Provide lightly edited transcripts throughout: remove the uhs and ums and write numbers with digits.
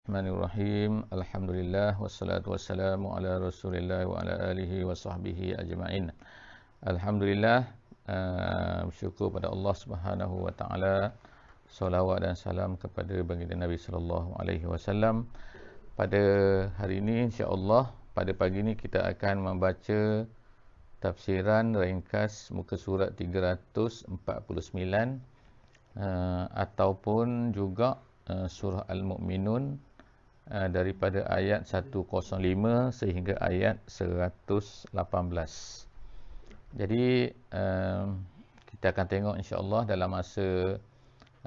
Bismillahirrahmanirrahim. Alhamdulillah wassalatu wassalamu ala Rasulillah wa ala alihi wa sahbihi ajma'in. Alhamdulillah, bersyukur pada Allah Subhanahu wa taala. Salawat dan salam kepada baginda Nabi sallallahu alaihi wasallam. Pada hari ini insya-Allah pada pagi ini kita akan membaca tafsiran ringkas muka surat 349 ataupun juga surah Al-Mu'minun daripada ayat 105 sehingga ayat 118. Jadi kita akan tengok insya-Allah dalam masa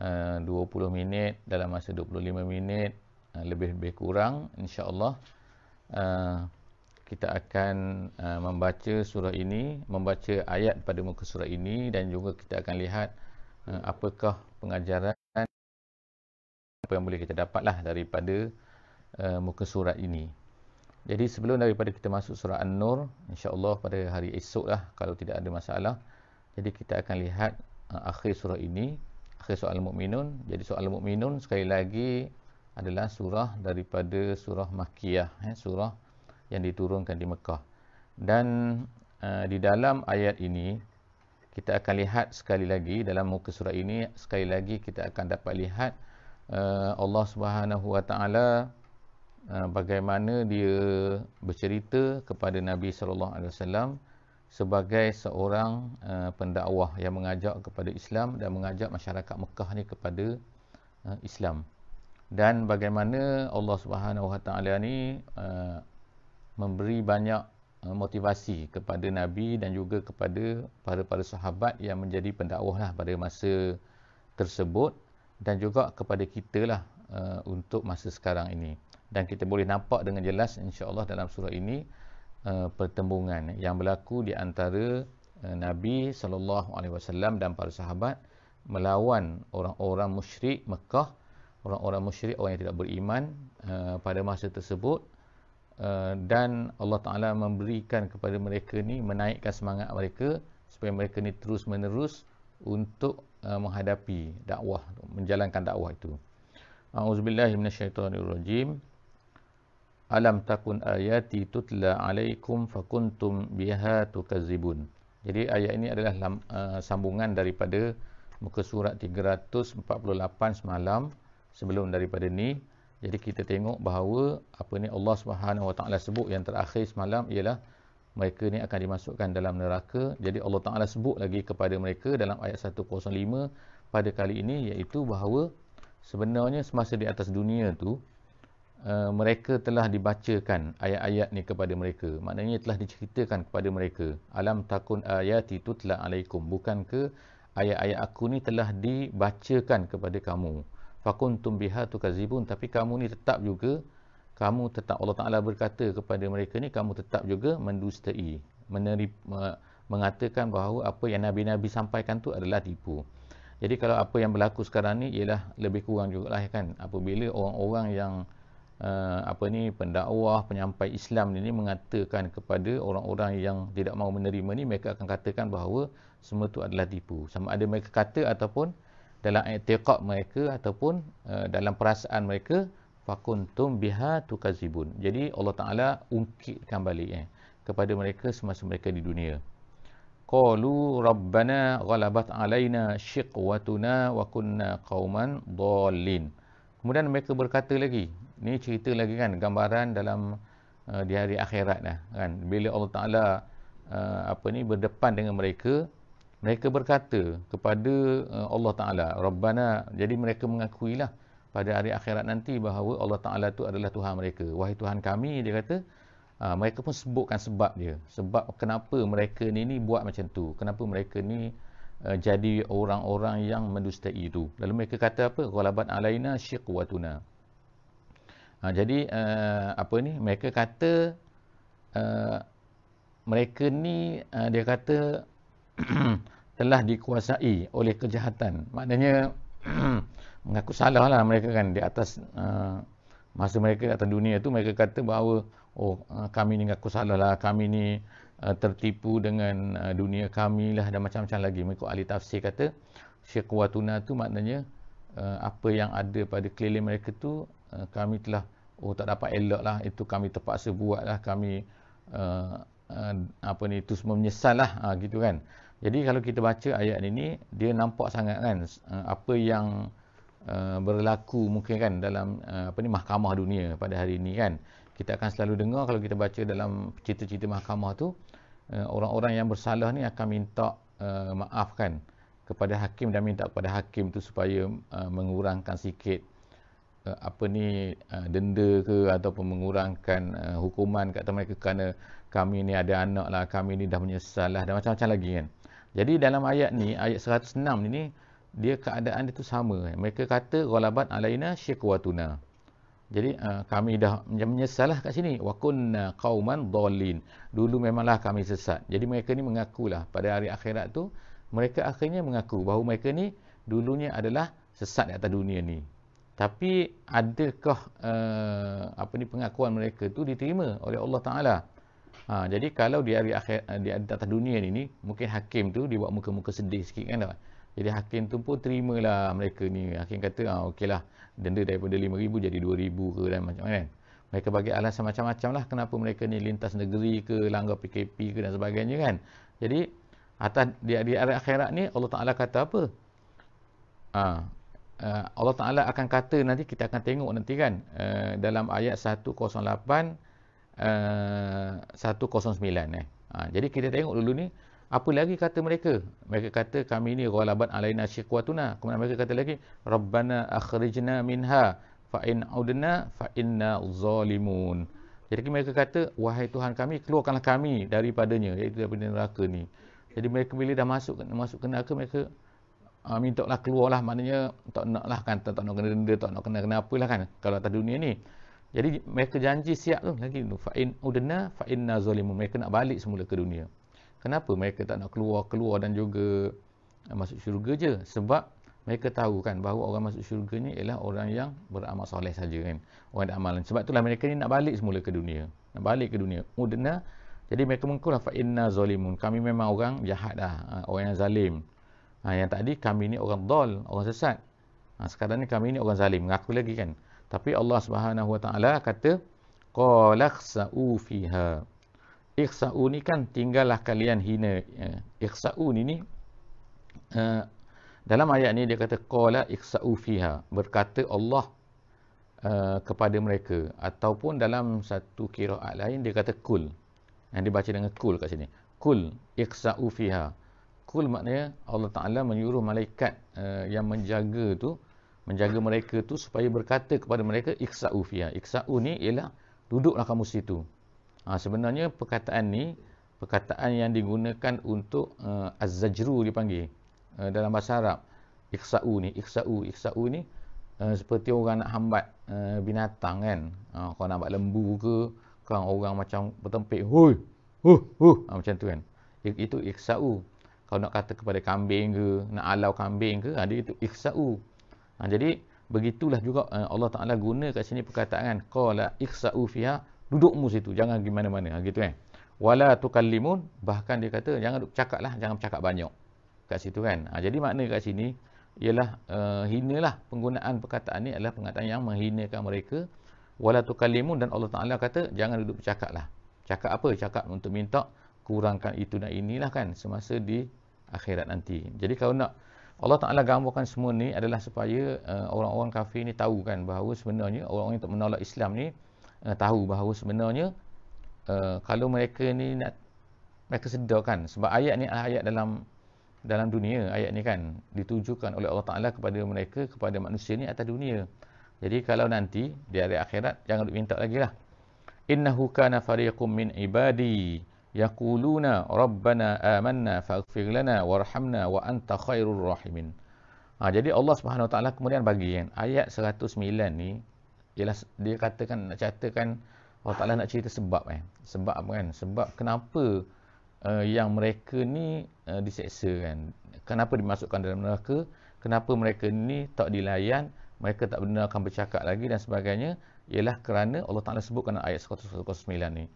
20 minit, dalam masa 25 minit lebih kurang insya-Allah kita akan membaca surah ini, membaca ayat pada muka surah ini, dan juga kita akan lihat apakah pengajaran apa yang boleh kita dapatlah daripada muka surat ini. Jadi sebelum daripada kita masuk surah An-Nur, insya-Allah pada hari esok lah kalau tidak ada masalah. Jadi kita akan lihat akhir surah ini, akhir surah Al-Mu'minun. Jadi surah Al-Mu'minun sekali lagi adalah surah daripada surah Makkiyah, surah yang diturunkan di Mekah. Dan di dalam ayat ini kita akan lihat sekali lagi, dalam muka surah ini sekali lagi kita akan dapat lihat Allah Subhanahu wa taala bagaimana dia bercerita kepada Nabi sallallahu alaihi wasallam sebagai seorang pendakwah yang mengajak kepada Islam dan mengajak masyarakat Mekah ni kepada Islam. Dan bagaimana Allah Subhanahu wa taala ni memberi banyak motivasi kepada Nabi dan juga kepada para sahabat yang menjadi pendakwah lah pada masa tersebut, dan juga kepada kita lah untuk masa sekarang ini. Dan kita boleh nampak dengan jelas insya-Allah dalam surah ini pertembungan yang berlaku di antara Nabi sallallahu alaihi wasallam dan para sahabat melawan orang-orang musyrik Mekah, orang-orang musyrik, orang yang tidak beriman pada masa tersebut. Dan Allah Ta'ala memberikan kepada mereka ni, menaikkan semangat mereka supaya mereka ni terus menerus untuk menghadapi dakwah, menjalankan dakwah itu. A'udzubillahi minasyaitonirrajim. Alam takun ayati tutla alaikum fakuntum biha tukazzibun. Jadi ayat ini adalah sambungan daripada muka surat 348 semalam sebelum daripada ni. Jadi kita tengok bahawa apa ni Allah Subhanahu wa taala sebut yang terakhir semalam ialah mereka ni akan dimasukkan dalam neraka. Jadi Allah Taala sebut lagi kepada mereka dalam ayat 105 pada kali ini, iaitu bahawa sebenarnya semasa di atas dunia tu mereka telah dibacakan ayat-ayat ni kepada mereka. Maknanya telah diceritakan kepada mereka. Alam takun ayati tutla alaikum. Bukan ke ayat-ayat aku ni telah dibacakan kepada kamu. Fakuntum biha tukazibun. Tapi kamu ni tetap juga, kamu tetap, Allah Ta'ala berkata kepada mereka ni, kamu tetap juga mendustai, mengatakan bahawa apa yang Nabi-Nabi sampaikan tu adalah tipu. Jadi kalau apa yang berlaku sekarang ni ialah lebih kurang jugalah kan, apabila orang-orang yang pendakwah, penyampai Islam ni mengatakan kepada orang-orang yang tidak mahu menerima ni, mereka akan katakan bahawa semua tu adalah tipu. Sama ada mereka kata ataupun dalam i'tiqad mereka ataupun dalam perasaan mereka, fakuntum biha tukazibun. Jadi Allah Ta'ala ungkitkan balik kepada mereka semasa mereka di dunia. Qalu rabbana ghalabat alaina shiqwatuna wa kunna qauman dhalin. Kemudian mereka berkata lagi, ni cerita lagi kan, gambaran dalam di hari akhirat dah kan, bila Allah Ta'ala berdepan dengan mereka, mereka berkata kepada Allah Ta'ala, Rabbana. Jadi mereka mengakuilah pada hari akhirat nanti bahawa Allah Ta'ala tu adalah Tuhan mereka. Wahai Tuhan kami, dia kata. Mereka pun sebutkan sebab dia. Sebab kenapa mereka ni buat macam tu. Kenapa mereka ni jadi orang-orang yang mendustai itu. Lalu mereka kata apa? Ghalabat alaina syiqwatuna. Jadi mereka kata mereka ni dia kata telah dikuasai oleh kejahatan. Maknanya mengaku salah lah mereka kan di atas masa mereka di atas dunia tu. Mereka kata bahawa kami ni mengaku salah lah, kami ni tertipu dengan dunia kami lah, dan macam-macam lagi. Mereka ahli tafsir kata syiqwatuna tu maknanya apa yang ada pada keliling mereka tu kami telah tak dapat elok lah, itu kami terpaksa buat lah, kami itu semua menyesal lah, gitu kan. Jadi kalau kita baca ayat ini, dia nampak sangat kan apa yang berlaku mungkin kan dalam mahkamah dunia pada hari ini kan. Kita akan selalu dengar kalau kita baca dalam cerita-cerita mahkamah tu, orang-orang yang bersalah ni akan minta maaf kan kepada hakim, dan minta kepada hakim tu supaya mengurangkan sikit denda ke, ataupun mengurangkan hukuman kata mereka kerana kami ni ada anak lah, kami ni dah menyesal lah, dan macam-macam lagi kan. Jadi dalam ayat ni, ayat 106 ni, dia keadaan dia tu sama. Mereka kata ghalabat alaina syiqwatuna. Jadi kami dah menyesal lah kat sini. Wa kunna qauman dhalin. Dulu memanglah kami sesat. Jadi mereka ni mengakulah pada hari akhirat tu, mereka akhirnya mengaku bahawa mereka ni dulunya adalah sesat di atas dunia ni. Tapi adakah pengakuan mereka tu diterima oleh Allah Taala? Jadi kalau di hari akhir, di atas dunia ni mungkin hakim tu dia buat muka-muka sedih sikit kan tak? Jadi hakim tu pun terimalah mereka ni. Hakim kata okeylah, denda daripada 5,000 jadi 2,000 ke, dan macam mana. Mereka bagi alasan macam-macam lah kenapa mereka ni lintas negeri ke, langgar PKP ke dan sebagainya kan. Jadi atas di hari akhirat ni Allah Taala kata apa? Allah Taala akan kata nanti, kita akan tengok nanti kan, dalam ayat 108 109. Jadi kita tengok dulu ni apa lagi kata mereka. Mereka kata kami ni ghalabat alaina syiqwatuna. Kemudian mereka kata lagi rabbana akhrijna minha fa in udna fa inna zalimun. Jadi mereka kata wahai Tuhan kami, keluarkanlah kami daripadanya, iaitu daripada neraka ni. Jadi mereka bila dah masuk ke neraka, mereka minta lah keluarlah, maknanya tak nak lah kan, tak nak kena denda, tak nak kena apalah kan kalau atas dunia ni. Jadi mereka janji siap tu lagi tu, fa in udna fa inna zalimun. Mereka nak balik semula ke dunia. Kenapa mereka tak nak keluar dan juga masuk syurga je? Sebab mereka tahu kan bahawa orang masuk syurga ni ialah orang yang beramal soleh saja kan, orang yang amalan. Sebab itulah mereka ni nak balik semula ke dunia, nak balik ke dunia. Udna, jadi mereka mengakulah fa inna zalimun, kami memang orang jahat dah, orang yang zalim. Yang tadi kami ni orang dal, orang sesat. Sekarang ni kami ni orang zalim, mengaku lagi kan. Tapi Allah Subhanahu Wa Taala kata qala khsa'u fiha. Ikhsa'u ni kan tinggallah kalian hina. Ikhsa'u ni dalam ayat ni dia kata qala ikhsa'u fiha, berkata Allah kepada mereka, ataupun dalam satu qiraat lain dia kata kul, yang dibaca dengan kul kat sini, kul ikhsa'u fiha. Kul maknanya Allah Ta'ala menyuruh malaikat yang menjaga mereka tu supaya berkata kepada mereka ikhsa'u fiha. Ikhsa'u ni ialah duduklah kamu situ. Sebenarnya perkataan ni perkataan yang digunakan untuk az-zajru dipanggil dalam bahasa Arab. Ikhsa'u ni seperti orang nak hambat binatang kan. Kalau nak hambat lembu ke, kan orang macam bertempik, hui macam tu kan. Itu ikhsa'u. Kalau nak kata kepada kambing ke, nak alau kambing ke, dia itu ikhsa'u. Jadi begitulah juga Allah Ta'ala guna kat sini perkataan qala ikhsa'u fiha, dudukmu situ, jangan pergi mana-mana, gitu kan. Wala tukallimun, bahkan dia kata jangan cakap lah, jangan bercakap banyak kat situ kan. Jadi makna kat sini ialah hinalah, penggunaan perkataan ni adalah perkataan yang menghinakan mereka. Wala tukallimun, dan Allah Ta'ala kata jangan duduk bercakap lah. Cakap apa? Cakap untuk minta kurangkan itu dan inilah kan semasa di akhirat nanti. Jadi kalau nak Allah Ta'ala gambarkan semua ni adalah supaya orang-orang kafir ni tahu kan bahawa sebenarnya orang-orang yang tak menolak Islam ni tahu bahawa sebenarnya kalau mereka ni mereka sedar kan, sebab ayat ni ayat dalam dunia. Ayat ni kan ditujukan oleh Allah Ta'ala kepada mereka, kepada manusia ni atas dunia. Jadi kalau nanti di hari akhirat, jangan duk minta lagi lah. Innahu kana fariqum min ibadi yaquluna rabbana amanna faghfir lana warhamna wa anta khairur rahimin. Jadi Allah Subhanahu Wa Taala kemudian bagi kan ayat 109 ni ialah dia katakan, nak ceritakan Allah Ta'ala nak cerita sebab sebab apa kan, sebab kenapa yang mereka ni diseksa kan, kenapa dimasukkan dalam neraka, kenapa mereka ni tak dilayan, mereka tak benarkan bercakap lagi dan sebagainya, ialah kerana Allah Ta'ala sebutkan ayat 109 ni,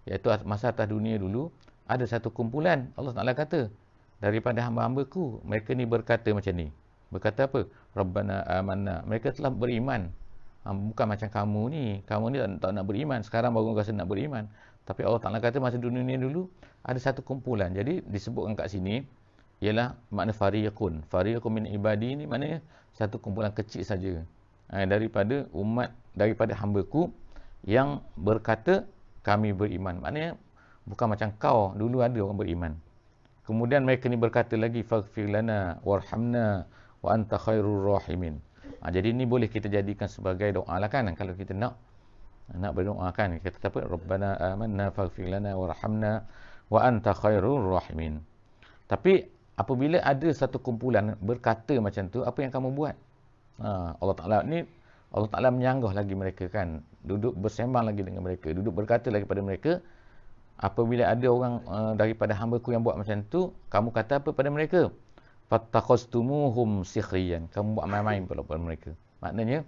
iaitu masa atas dunia dulu ada satu kumpulan, Allah Ta'ala kata daripada hamba-hambaku, mereka ni berkata macam ni, berkata apa? Rabbana amanna, mereka telah beriman. Bukan macam kamu ni tak nak beriman, sekarang baru rasa nak beriman. Tapi Allah Ta'ala kata masa dunia ni dulu ada satu kumpulan. Jadi disebutkan kat sini ialah makna fariqun min ibadi ni maknanya satu kumpulan kecil saja daripada umat, daripada hamba-Ku yang berkata kami beriman. Maknanya bukan macam kau, dulu ada orang beriman. Kemudian mereka ni berkata lagi faghfir lana warhamna wa anta khairur rahimin. Jadi ni boleh kita jadikan sebagai doa lah kan, kalau kita nak berdoa kan, kita kata apa, rabbana amanna faghfir lana warhamna wa anta khairur rahimin. Tapi apabila ada satu kumpulan berkata macam tu, apa yang kamu buat? Allah Ta'ala menyanggah lagi mereka kan, duduk bersembang lagi dengan mereka, duduk berkata lagi pada mereka, apabila ada orang daripada hamba-Ku yang buat macam tu, kamu kata apa pada mereka? Fattakhastumuhum sikhriyan. Kamu buat main-main pula pada mereka. Maknanya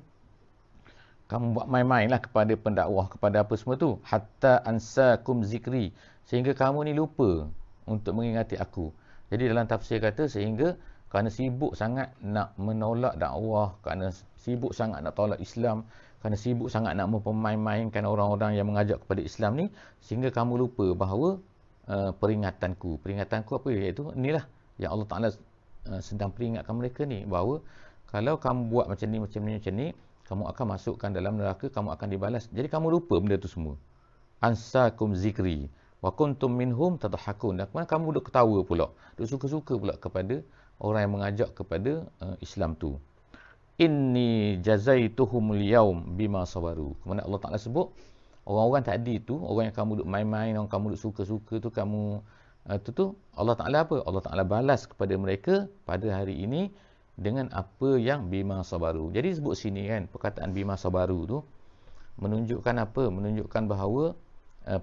kamu buat main-main lah kepada pendakwah, kepada apa semua tu. Hatta ansakum zikri. Sehingga kamu ni lupa untuk mengingati aku. Jadi dalam tafsir kata sehingga kerana sibuk sangat nak menolak dakwah, kerana sibuk sangat nak tolak Islam, kerana sibuk sangat nak mempermain-mainkan orang-orang yang mengajak kepada Islam ni, sehingga kamu lupa bahawa peringatanku apa, iaitu inilah yang Allah Ta'ala sedang peringatkan mereka ni, bahawa kalau kamu buat macam ni, kamu akan masukkan dalam neraka, kamu akan dibalas. Jadi kamu lupa benda tu semua. Ansakum zikri wa kuntum minhum tadhakun. Dan kemudian kamu duk ketawa pula, duk suka-suka pula kepada orang yang mengajak kepada Islam tu. Inni jazaituhumul yaum bima sabaru. Kemudian Allah Ta'ala sebut orang-orang tadi tu, orang yang kamu duk main-main, orang kamu duk suka-suka tu, kamu tu Allah Ta'ala apa? Allah Ta'ala balas kepada mereka pada hari ini dengan apa yang bima sabaru. Jadi sebut sini kan, perkataan bima sabaru tu menunjukkan apa? Menunjukkan bahawa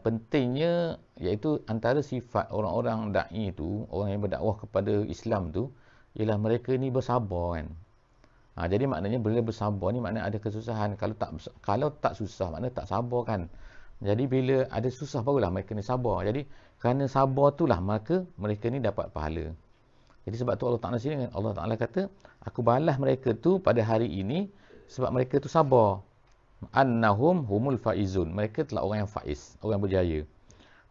pentingnya, iaitu antara sifat orang-orang da'i tu, orang yang berdakwah kepada Islam tu, ialah mereka ni bersabar kan. Jadi maknanya bila bersabar ni maknanya ada kesusahan. Kalau tak susah, maknanya tak sabar kan. Jadi bila ada susah barulah mereka ni sabar. Jadi kerana sabar itulah maka mereka ni dapat pahala. Jadi sebab tu Allah Ta'ala sini, Allah Ta'ala kata aku balas mereka tu pada hari ini sebab mereka tu sabar. Annahum humul faizun. Mereka telah orang yang faiz, orang yang berjaya.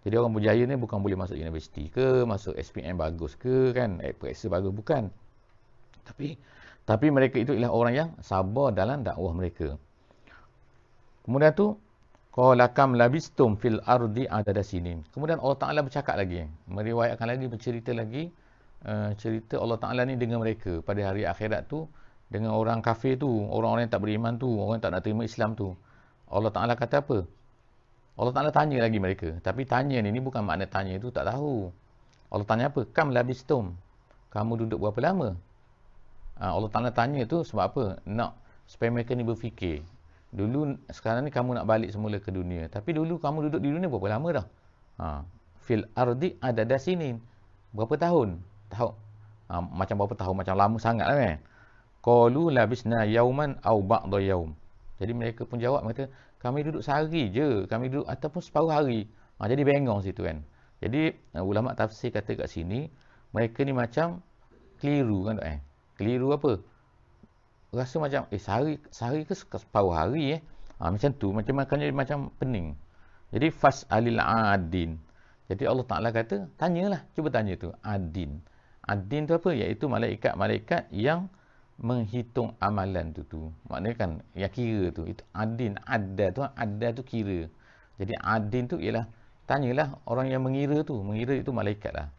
Jadi orang berjaya ni bukan boleh masuk universiti ke, masuk SPM bagus ke kan, periksa bagus, bukan. Tapi mereka itu ialah orang yang sabar dalam dakwah mereka. Kemudian tu, qala kam labistum fil ardi adada sinin. Kemudian Allah Ta'ala bercakap lagi, meriwayatkan lagi, bercerita lagi, cerita Allah Ta'ala ni dengan mereka pada hari akhirat tu, dengan orang kafir tu, orang-orang yang tak beriman tu, orang yang tak nak terima Islam tu. Allah Ta'ala kata apa? Allah Ta'ala tanya lagi mereka. Tapi tanya ni bukan makna tanya tu tak tahu. Allah tanya apa? Kam labistum. Kamu duduk berapa lama? Allah Ta'ala tanya tu sebab apa? Nak supaya mereka ni berfikir. Dulu, sekarang ni kamu nak balik semula ke dunia. Tapi dulu kamu duduk di dunia berapa lama dah? Fil ardi adada sinin. Berapa tahun? Macam berapa tahun? Macam lama sangat lah kan? Qalu labisna yauman au ba'da yaum. Jadi mereka pun jawab, mereka kami duduk sehari je, kami duduk ataupun separuh hari. Jadi bengong situ kan. Jadi ulama tafsir kata kat sini, mereka ni macam keliru kan tak Keliru apa? Rasa macam sehari ke separuh hari macam tu, macam makannya macam pening. Jadi fas'alil adin. Jadi Allah Ta'ala kata, tanyalah, cuba tanya tu, adin. Adin tu apa? Iaitu malaikat-malaikat yang menghitung amalan tu. Maknanya kan, yang kira tu, itu adin. Ada tu kira. Jadi adin tu ialah, tanyalah orang yang mengira tu. Mengira itu malaikat lah.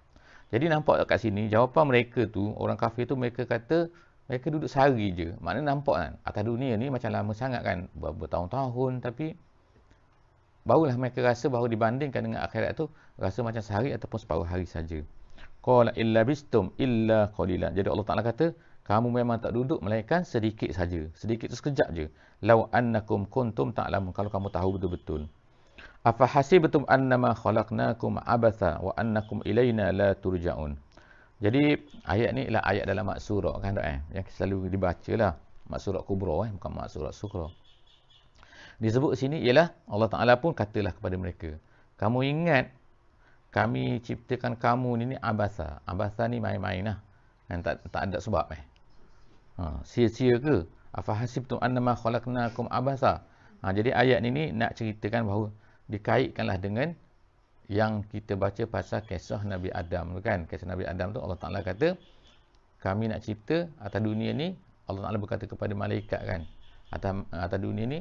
Jadi nampak kat sini, jawapan mereka tu, orang kafir tu, mereka kata, mereka duduk sehari je. Maknanya nampak kan, atas dunia ni macam lama sangat kan, bertahun-tahun, tapi barulah mereka rasa bahawa dibandingkan dengan akhirat tu, rasa macam sehari ataupun separuh hari saja. Qala illa bistum illa qalilan. Jadi Allah Ta'ala kata, kamu memang tak duduk melainkan sedikit saja. Sedikit tu sekejap je. Lau annakum kuntum ta'lamun. Kalau kamu tahu betul-betul. Afa hasibtum annama khalaqnakum abatha wa annakum ilaina la turja'un. Jadi ayat ni ialah ayat dalam mak surah kan yang selalu dibaca lah. Mak surah kubra bukan mak surah sughra. Disebut sini ialah Allah Ta'ala pun katalah kepada mereka, kamu ingat kami ciptakan kamu ni abatha. Abatha ni main-main lah. Tak ada sebab sia-sia ke? Afahasibtum annama khalaqnakum abasa. Jadi ayat ini nak ceritakan bahawa dikaitkanlah dengan yang kita baca pasal kisah Nabi Adam tu kan. Kisah Nabi Adam tu Allah Ta'ala kata, kami nak cipta atas dunia ni, Allah Ta'ala berkata kepada malaikat kan, atas dunia ni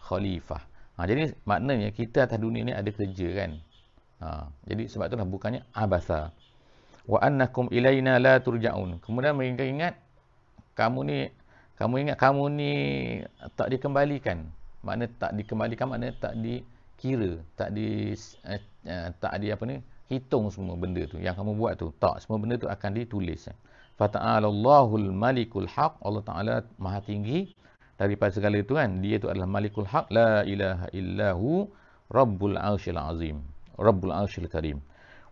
khalifah. Jadi maknanya kita atas dunia ni ada kerja kan. Jadi sebab itulah bukannya abasa. Wa annakum ilaina la turja'un. Kemudian mereka ingat kamu ni tak dikembalikan. Makna tak dikembalikan makna tak dikira, tak hitung semua benda tu yang kamu buat tu. Tak, semua benda tu akan ditulis. Fata'alallahul malikul haq. Allah Ta'ala Maha tinggi daripada segala itu kan. Dia tu adalah malikul haq, la ilaha illahu rabbul arsyil azim, rabbul arsyil karim.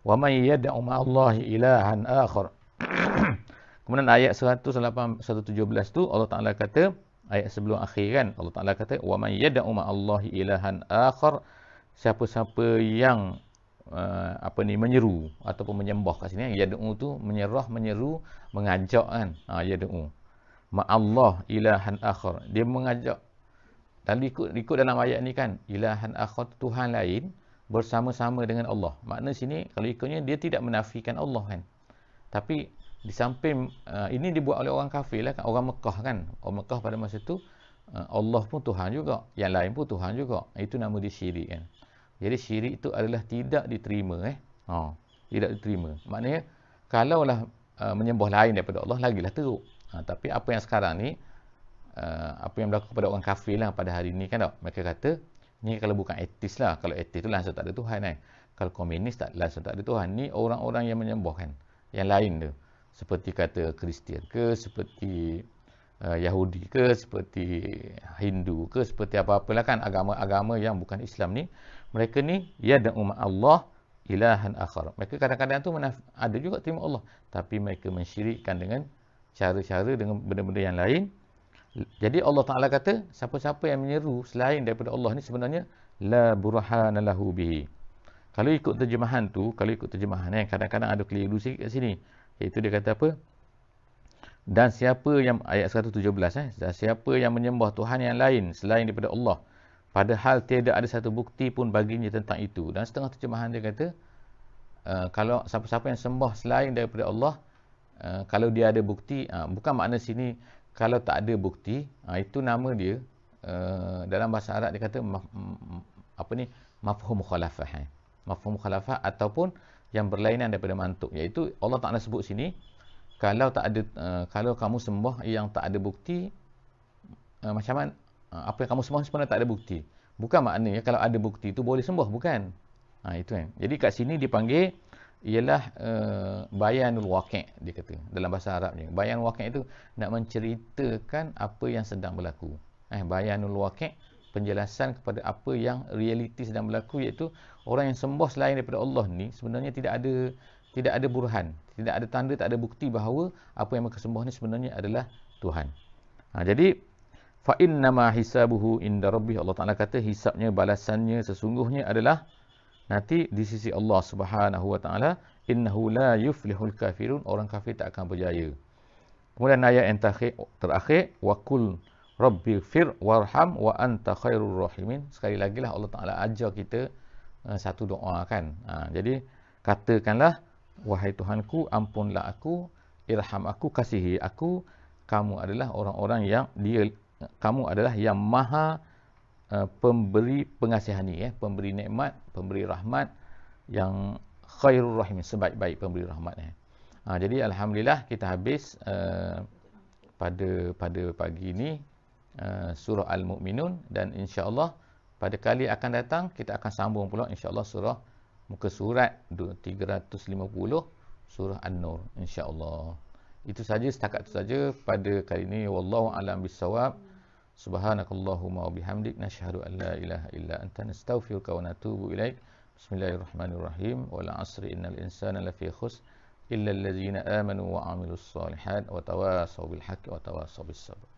Wa may yad'u ma'allahi ilahan akhar. Kemudian ayat 117 tu Allah Ta'ala kata, ayat sebelum akhir kan, Allah Ta'ala kata, wa may yad'u ma'allahi ilahan akhar. Siapa-siapa yang menyeru ataupun menyembah kat sini, yad'u tu menyerah, menyeru, mengajak kan. Yad'u ma'allah ilahan akhar. Dia mengajak. Dan ikut dalam ayat ni kan, ilahan akhar, Tuhan lain bersama-sama dengan Allah. Makna sini kalau ikutnya dia tidak menafikan Allah kan. Tapi di samping ini dibuat oleh orang kafir lah kan, orang Mekah kan. Orang Mekah pada masa tu Allah pun Tuhan juga, yang lain pun Tuhan juga. Itu nama dia syirik kan. Jadi syirik itu adalah tidak diterima tidak diterima. Maknanya kalaulah menyembah lain daripada Allah lagilah teruk. Tapi apa yang sekarang ni apa yang berlaku kepada orang kafir lah pada hari ni kan tak? Mereka kata ni kalau bukan etis lah. Kalau etis tu langsung tak ada Tuhan kan. Kalau komunis langsung tak ada Tuhan. Ni orang-orang yang menyembah kan. Yang lain tu. Seperti kata Kristian ke, seperti Yahudi ke, seperti Hindu ke, seperti apa-apalah kan. Agama-agama yang bukan Islam ni. Mereka ni yad'u ma'allah ilahan akhar. Mereka kadang-kadang tu ada juga terima Allah. Tapi mereka mensyirikkan dengan cara-cara, dengan benda-benda yang lain. Jadi Allah Ta'ala kata, siapa-siapa yang menyeru selain daripada Allah ni sebenarnya la burhana lahu bihi. Kalau ikut terjemahan tu, kadang-kadang ada keliru sikit kat sini. Iaitu dia kata apa? Dan siapa yang, ayat 117 dan siapa yang menyembah Tuhan yang lain selain daripada Allah, padahal tiada ada satu bukti pun baginya tentang itu. Dan setengah terjemahan dia kata, kalau siapa-siapa yang sembah selain daripada Allah, kalau dia ada bukti, bukan makna sini kalau tak ada bukti, itu nama dia dalam bahasa Arab dia kata mafhum mukhalafah. Mafhum mukhalafah ataupun yang berlainan daripada mantuk, iaitu Allah Ta'ala sebut sini kalau tak ada kalau kamu sembah yang tak ada bukti, macam mana apa yang kamu sembah sebenarnya tak ada bukti. Bukan maknanya kalau ada bukti itu boleh sembah, bukan. Itu kan. Jadi kat sini dipanggil ialah bayanul waqi', dia kata dalam bahasa Arabnya. Bayanul waqi' itu nak menceritakan apa yang sedang berlaku. Bayanul waqi', penjelasan kepada apa yang realiti sedang berlaku, iaitu orang yang sembah selain daripada Allah ni sebenarnya tidak ada burhan, tidak ada tanda, tak ada bukti bahawa apa yang mereka sembah ni sebenarnya adalah Tuhan. Jadi fa innama hisabuhu inda rabbih. Allah Ta'ala kata hisabnya, balasannya sesungguhnya adalah nanti di sisi Allah Subhanahu wa Ta'ala. Innahu la yuflihul kafirun. Orang kafir tak akan berjaya. Kemudian ayat yang terakhir, wa qul rabbighfir warham wa anta khairur rahimin. Sekali lagi lah Allah Ta'ala ajar kita satu doa kan. Jadi katakanlah, wahai Tuhanku, ampunlah aku, irham aku, kasihi aku. Kamu adalah orang-orang yang kamu adalah yang maha pemberi pengasihani, pemberi nikmat, pemberi rahmat, yang khairur rahim, sebaik-baik pemberi rahmat. Jadi alhamdulillah kita habis pada pagi ini surah Al-Mu'minun, dan insya-Allah pada kali akan datang kita akan sambung pula insya-Allah surah muka surat 350 surah An-Nur insya-Allah. Itu saja, setakat itu saja pada kali ini. Wallahu a'lam bissawab. Subhanakallahumma wa bihamdik, nashhadu an la ilaha illa anta, nastaghfiruka wa natubu ilaik. Bismillahirrahmanirrahim. Wal 'asri innal insana lafi khusr illa allazina amanu wa 'amilus solihat wa tawasaw bil haqqi wa tawasaw bis sabr.